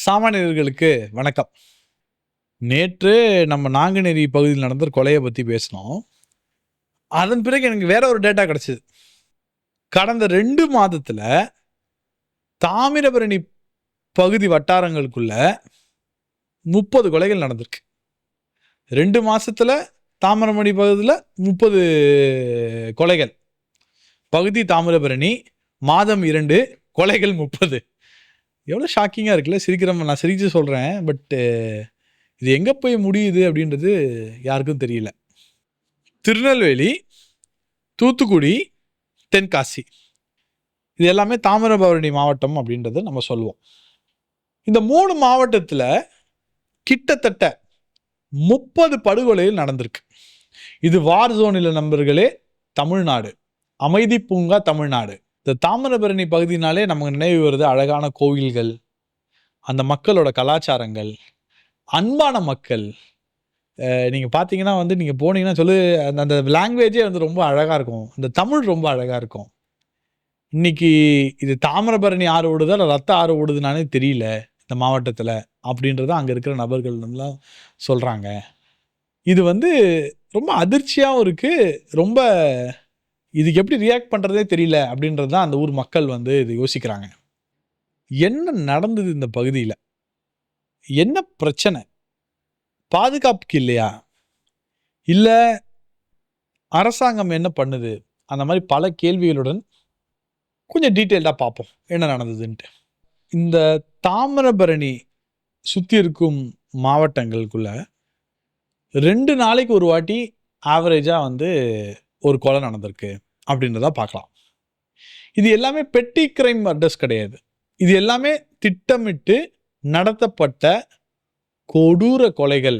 சாமானியர்களுக்கு வணக்கம். நேற்று நம்ம நாங்குநேரி பகுதியில் நடந்த கொலையை பற்றி பேசினோம். அதன் பிறகு எனக்கு வேற ஒரு டேட்டா கிடைச்சது. கடந்த 2 மாதத்துல தாமிரபரணி பகுதி வட்டாரங்களுக்குள்ள 30 கொலைகள் நடந்திருக்கு. 2 மாசத்துல தாமிரபரணி பகுதியில் 30 கொலைகள். பகுதி தாமிரபரணி, மாதம் 2, கொலைகள் 30. எவ்வளோ ஷாக்கிங்காக இருக்குல்ல. நான் சிரிச்சு சொல்கிறேன். பட்டு இது எங்கே போய் முடியுது அப்படின்றது யாருக்கும் தெரியல. திருநெல்வேலி, தூத்துக்குடி, தென்காசி, இது எல்லாமே தாமிரபரணி மாவட்டம் அப்படின்றத நம்ம சொல்லுவோம். இந்த 3 மாவட்டத்தில் கிட்டத்தட்ட 30 படுகொலைகள் நடந்திருக்கு. இது வார் ஜோனில் நண்பர்களே. தமிழ்நாடு, அமைதி பூங்கா தமிழ்நாடு. இந்த தாமிரபரணி பகுதினாலே நமக்கு நினைவு வருது அழகான கோவில்கள், அந்த மக்களோட கலாச்சாரங்கள், அன்பான மக்கள். நீங்கள் பார்த்தீங்கன்னா நீங்கள் போனீங்கன்னா அந்த லாங்குவேஜே ரொம்ப அழகாக இருக்கும். இந்த தமிழ் ரொம்ப அழகாக இருக்கும். இன்னைக்கு இது தாமிரபரணி ஆறு ஓடுதா இல்லை ரத்த ஆறு ஓடுதுனானே தெரியல இந்த மாவட்டத்தில் அப்படின்றத அங்கே இருக்கிற நபர்கள் எல்லாம் சொல்கிறாங்க. இது ரொம்ப அதிர்ச்சியாகவும் இருக்குது. ரொம்ப இதுக்கு எப்படி ரியாக்ட் பண்ணுறதே தெரியல அப்படின்றது தான் அந்த ஊர் மக்கள் இது யோசிக்கிறாங்க. என்ன நடந்தது இந்த பகுதியில்? என்ன பிரச்சனை? பாதுகாப்புக்கு இல்லையா? இல்லை அரசாங்கம் என்ன பண்ணுது? அந்த மாதிரி பல கேள்விகளுடன் கொஞ்சம் டீட்டெயில்டாக பார்ப்போம் என்ன நடந்ததுன்ட்டு. இந்த தாமிரபரணி சுற்றி இருக்கும் மாவட்டங்களுக்குள்ள 2 நாளைக்கு ஒரு வாட்டி ஆவரேஜாக ஒரு கொலை நடந்திருக்கு அப்படின்றத பார்க்கலாம். இது எல்லாமே பெட்டி கிரைம் மர்டர்ஸ் கிடையாது. இது எல்லாமே திட்டமிட்டு நடத்தப்பட்ட கொடூர கொலைகள்.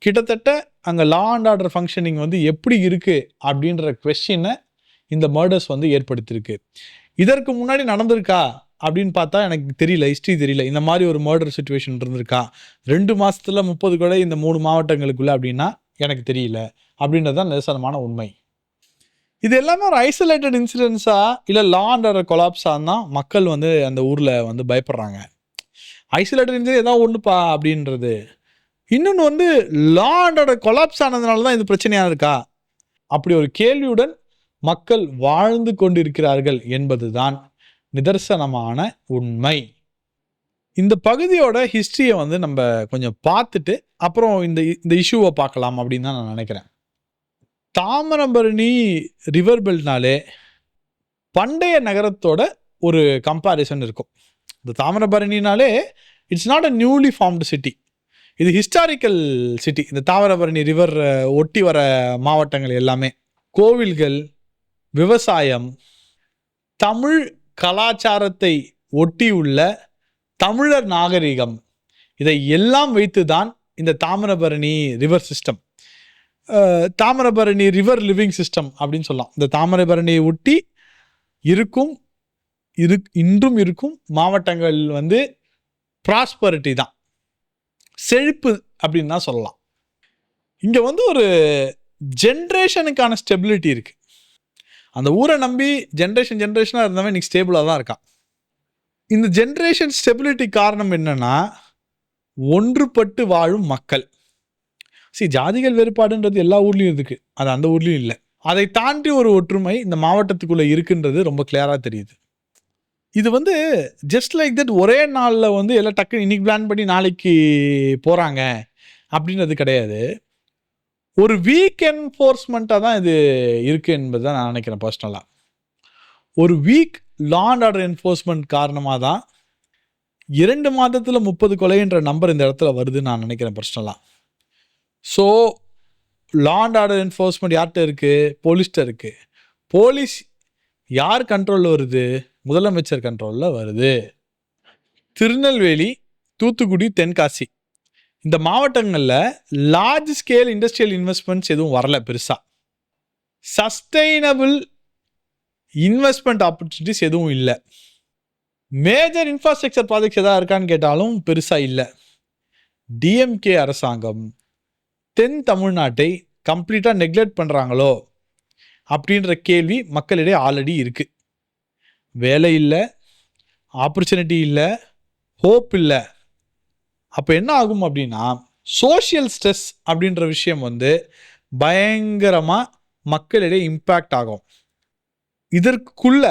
கிட்டத்தட்ட அங்கே லா அண்ட் ஆர்டர் ஃபங்க்ஷனிங் எப்படி இருக்கு அப்படின்ற கொஸ்டினை இந்த மர்டர்ஸ் ஏற்படுத்தியிருக்கு. இதற்கு முன்னாடி நடந்திருக்கா அப்படின்னு பார்த்தா எனக்கு தெரியல, ஹிஸ்ட்ரி தெரியல. இந்த மாதிரி ஒரு மர்டர் சிச்சுவேஷன் இருந்திருக்கா 2 மாசத்துல 30 கொலை இந்த 3 மாவட்டங்களுக்குள்ள அப்படின்னா எனக்கு தெரியல அப்படின்றது தான் நிதர்சனமான உண்மை. இது எல்லாமே ஒரு ஐசோலேட்டட் இன்சிடென்ட்ஸா இல்லை லா அண்ட் ஆர்டர் கொலாப்ஸா தான் மக்கள் அந்த ஊரில் பயப்படுறாங்க. ஐசோலேட்டட் இன்சிடென்ட் ஏதாவது ஒன்றுப்பா அப்படின்றது. இன்னொன்று லா அண்ட் ஆர்டர் கொலாப்ஸ் ஆனதுனால தான் இது பிரச்சனையாக இருக்கா அப்படி ஒரு கேள்வியுடன் மக்கள் வாழ்ந்து கொண்டிருக்கிறார்கள் என்பதுதான் நிதர்சனமான உண்மை. இந்த பகுதியோட ஹிஸ்டரியை நம்ம கொஞ்சம் பார்த்துட்டு அப்புறம் இந்த இஷ்யூவை பார்க்கலாம் அப்படின்னு தான் நான் நினைக்கிறேன். தாமிரபரணி ரிவர் பெல்ட்னாலே பண்டைய நகரத்தோட ஒரு கம்பேரிசன் இருக்கும். இந்த தாமிரபரணினாலே it's not a newly formed city. இது ஹிஸ்டாரிக்கல் சிட்டி. இந்த தாமிரபரணி ரிவர் ஒட்டி வர மாவட்டங்கள் எல்லாமே கோவில்கள், விவசாயம், தமிழ் கலாச்சாரத்தை ஒட்டியுள்ள தமிழர் நாகரிகம், இதை எல்லாம் வைத்து தான் இந்த Tamirabarani river system, Thamirabarani river living system அப்படின்னு சொல்லலாம். இந்த தாமிரபரணியை ஒட்டி இருக்கும் இன்றும் இருக்கும் மாவட்டங்கள் ப்ராஸ்பரிட்டி தான், செழிப்பு அப்படின்னு தான் சொல்லலாம். இங்கே ஒரு ஜென்ரேஷனுக்கான ஸ்டெபிலிட்டி இருக்கு. அந்த ஊரை நம்பி ஜென்ரேஷனாக இருந்தவன் இன்னைக்கு ஸ்டேபிளாக தான் இருக்கான். இந்த ஜென்ரேஷன் ஸ்டெபிலிட்டி காரணம் என்னன்னா ஒன்றுபட்டு வாழும் மக்கள். ஜாதிகள் வேறுபாடுன்றது எல்லா ஊர்லேயும் இருக்கு, அது அந்த ஊர்லேயும் இல்லை. அதை தாண்டி ஒரு ஒற்றுமை இந்த மாவட்டத்துக்குள்ளே இருக்குன்றது ரொம்ப கிளியராக தெரியுது. இது ஜஸ்ட் லைக் தட் ஒரே நாளில் எல்லாம் டக்குன்னு இன்னைக்கு பிளான் பண்ணி நாளைக்கு போகிறாங்க அப்படின்றது கிடையாது. ஒரு வீக் என்ஃபோர்ஸ்மெண்ட்டாக தான் இது இருக்குது என்பது தான் நான் நினைக்கிறேன் பர்சனலாக. ஒரு week law and order enforcement காரணமாக தான் 2 மாதத்தில் 30 கொலைன்ற நம்பர் இந்த இடத்துல வருதுன்னு நான் நினைக்கிறேன் பர்சனலாக. So law and order enforcement யார்கிட்ட இருக்குது? போலீஸ்கிட்ட இருக்குது. போலீஸ் யார் கண்ட்ரோலில் வருது? முதலமைச்சர் கண்ட்ரோலில் வருது. திருநெல்வேலி, தூத்துக்குடி, தென்காசி இந்த மாவட்டங்களில் லார்ஜ் ஸ்கேல் இண்டஸ்ட்ரியல் இன்வெஸ்ட்மெண்ட்ஸ் எதுவும் வரல பெருசாக. சஸ்டைனபிள் இன்வெஸ்ட்மெண்ட் ஆப்பர்ச்சுனிட்டிஸ் எதுவும் இல்லை. மேஜர் இன்ஃப்ராஸ்ட்ரக்சர் ப்ராஜெக்ட்ஸ் எதாவது இருக்கான்னு கேட்டாலும் பெருசாக இல்லை. டிஎம்கே அரசாங்கம் தென் தமிழ்நாட்டை கம்ப்ளீட்டாக நெக்லெக்ட் பண்ணுறாங்களோ அப்படின்ற கேள்வி மக்களிடையே ஆல்ரெடி இருக்குது. வேலை இல்லை, ஆப்பர்ச்சுனிட்டி இல்லை, ஹோப் இல்லை. அப்போ என்ன ஆகும் அப்படின்னா, சோஷியல் ஸ்ட்ரெஸ் அப்படின்ற விஷயம் வந்து பயங்கரமாக மக்களிடையே இம்பேக்ட் ஆகும். இதற்குள்ள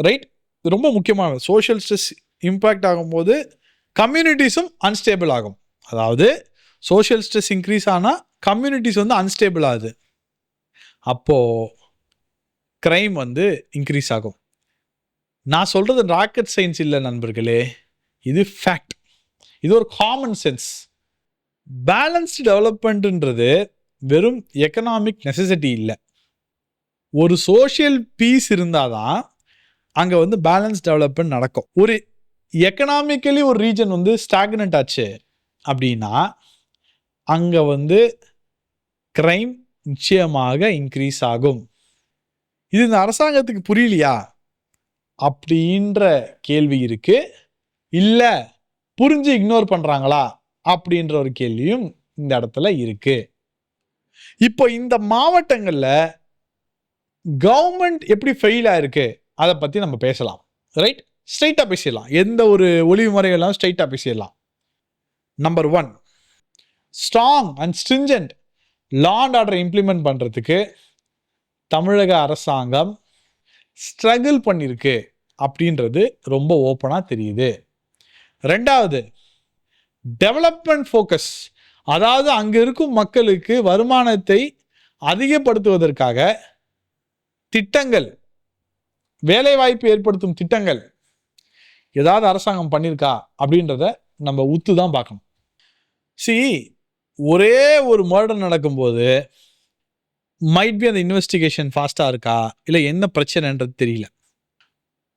ரைட் ரொம்ப முக்கியமான சோஷியல் ஸ்ட்ரெஸ் இம்பேக்ட் ஆகும்போது கம்யூனிட்டிஸும் அன்ஸ்டேபிள் ஆகும். அதாவது சோஷியல் ஸ்ட்ரெஸ் இன்க்ரீஸ் ஆனால் கம்யூனிட்டிஸ் வந்து அன்ஸ்டேபிள் ஆகுது. அப்போது க்ரைம் வந்து இன்க்ரீஸ் ஆகும். நான் சொல்கிறது ராக்கெட் சயின்ஸ் இல்லை நண்பர்களே, இது ஃபேக்ட். இது ஒரு காமன் சென்ஸ். பேலன்ஸ்டு டெவலப்மெண்ட்ன்றது வெறும் எக்கனாமிக் நெசசிட்டி இல்லை. ஒரு சோஷியல் பீஸ் இருந்தால் தான் அங்கே வந்து பேலன்ஸ் டெவலப்மெண்ட் நடக்கும். ஒரு எக்கனாமிக்கலி ஒரு ரீஜன் வந்து ஸ்டாக்னன்ட் ஆச்சு அப்படின்னா அங்கே வந்து க்ரைம் நிச்சயமாக இன்க்ரீஸ் ஆகும். இது இந்த அரசாங்கத்துக்கு புரியலையா அப்படின்ற கேள்வி இருக்கு. இல்லை புரிஞ்சு இக்னோர் பண்ணுறாங்களா அப்படின்ற ஒரு கேள்வியும் இந்த இடத்துல இருக்கு. இப்போ இந்த மாவட்டங்களில் கவர்மெண்ட் எப்படி ஃபெயில் ஆயிருக்கு அதை பற்றி நம்ம பேசலாம். ரைட், ஸ்ட்ரைட்டாக பேசிடலாம். எந்த ஒரு ஒளிவு முறையெல்லாம் ஸ்ட்ரைட்டாக பேசிடலாம். Number 1, strong and stringent law and order implement பண்ணுறதுக்கு தமிழக அரசாங்கம் ஸ்ட்ரகிள் பண்ணியிருக்கு அப்படின்றது ரொம்ப ஓப்பனாக தெரியுது. 2வது, டெவலப்மெண்ட் ஃபோக்கஸ், அதாவது அங்கே இருக்கும் மக்களுக்கு வருமானத்தை அதிகப்படுத்துவதற்காக திட்டங்கள், வேலைவாய்ப்பு ஏற்படுத்தும் திட்டங்கள் ஏதாவது அரசாங்கம் பண்ணியிருக்கா அப்படின்றத நம்ம உத்து தான் பார்க்கணும். ஒரே ஒரு மர்டர் நடக்கும்போது மைட் பி அந்த இன்வெஸ்டிகேஷன் ஃபாஸ்ட்டாக இருக்கா, இல்லை என்ன பிரச்சனைன்றது தெரியல.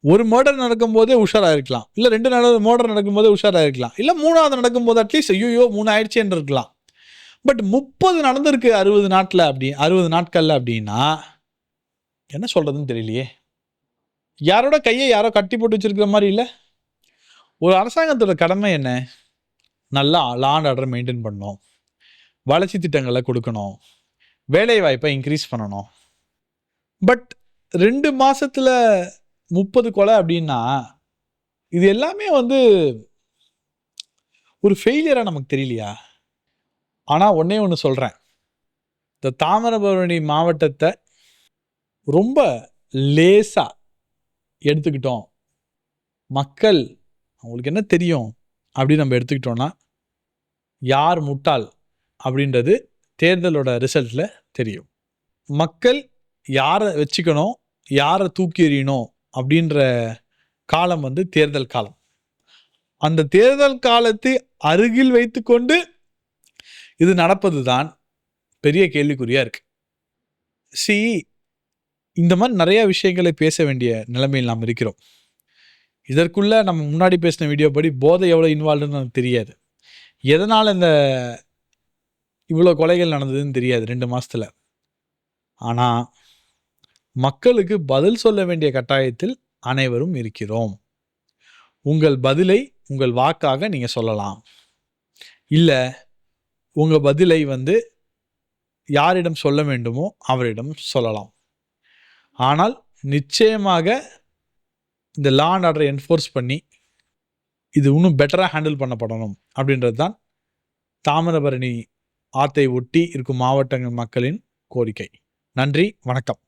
ஒரு மர்டர் நடக்கும்போதே உஷாராக இருக்கலாம், இல்லை 2 மர்டர் நடக்கும்போதே உஷாராக இருக்கலாம், இல்லை 3வது நடக்கும்போது அட்லீஸ்ட் ஐயோ 3 ஆயிடுச்சேன்னு இருக்கலாம். பட் 30 நடந்திருக்கு 60 நாட்களில் அப்படின்னா என்ன சொல்கிறதுன்னு தெரியலையே. யாரோட கையை யாரோ கட்டி போட்டு வச்சிருக்கிற மாதிரி இல்லை. ஒரு அரசாங்கத்தோட கடமை என்ன? நல்லா லா அண்ட் ஆர்டர் மெயின்டைன் பண்ணணும், வளர்ச்சி திட்டங்களை கொடுக்கணும், வேலை வாய்ப்பை இன்க்ரீஸ் பண்ணணும். பட் 2 மாசத்துல 30 கொலை அப்படின்னா இது எல்லாமே வந்து ஒரு ஃபெயிலியராக நமக்கு தெரியலையா? ஆனால் ஒன்று சொல்கிறேன், இந்த தாமிரபரணி மாவட்டத்தை ரொம்ப லேசாக எடுத்துக்கிட்டோம், மக்கள் அவங்களுக்கு என்ன தெரியும் அப்படின்னு நம்ம எடுத்துக்கிட்டோன்னா யார் முட்டாள் அப்படின்றது தேர்தலோட ரிசல்ட்டில் தெரியும். மக்கள் யாரை வச்சுக்கணும், யாரை தூக்கி எறியணும் அப்படின்ற காலம் வந்து தேர்தல் காலம். அந்த தேர்தல் காலத்தை அருகில் வைத்துக்கொண்டு இது நடப்பது தான் பெரிய கேள்விக்குறியாக இருக்கு. இந்த மாதிரி நிறைய விஷயங்களை பேச வேண்டிய நிலைமையில் நாம் இருக்கிறோம். இதற்குள்ள நம்ம முன்னாடி பேசின வீடியோ படி போதை எவ்வளோ இன்வால்வ்டுன்னு நமக்கு தெரியாது. எதனால் இந்த இவ்வளோ கொலைகள் நடந்ததுன்னு தெரியாது 2 மாசத்துல. ஆனால் மக்களுக்கு பதில் சொல்ல வேண்டிய கட்டாயத்தில் அனைவரும் இருக்கிறோம். உங்கள் பதிலை உங்கள் வாக்காக நீங்கள் சொல்லலாம், இல்லை உங்கள் பதிலை வந்து யாரிடம் சொல்ல வேண்டுமோ அவரிடம் சொல்லலாம். ஆனால் நிச்சயமாக இந்த லா அண்ட் ஆர்டரை என்ஃபோர்ஸ் பண்ணி இது இன்னும் பெட்டராக ஹேண்டில் பண்ணப்படணும் அப்படின்றது தான் தாமிரபரணி ஆற்றை ஒட்டி இருக்கும் மாவட்டங்கள் மக்களின் கோரிக்கை. நன்றி, வணக்கம்.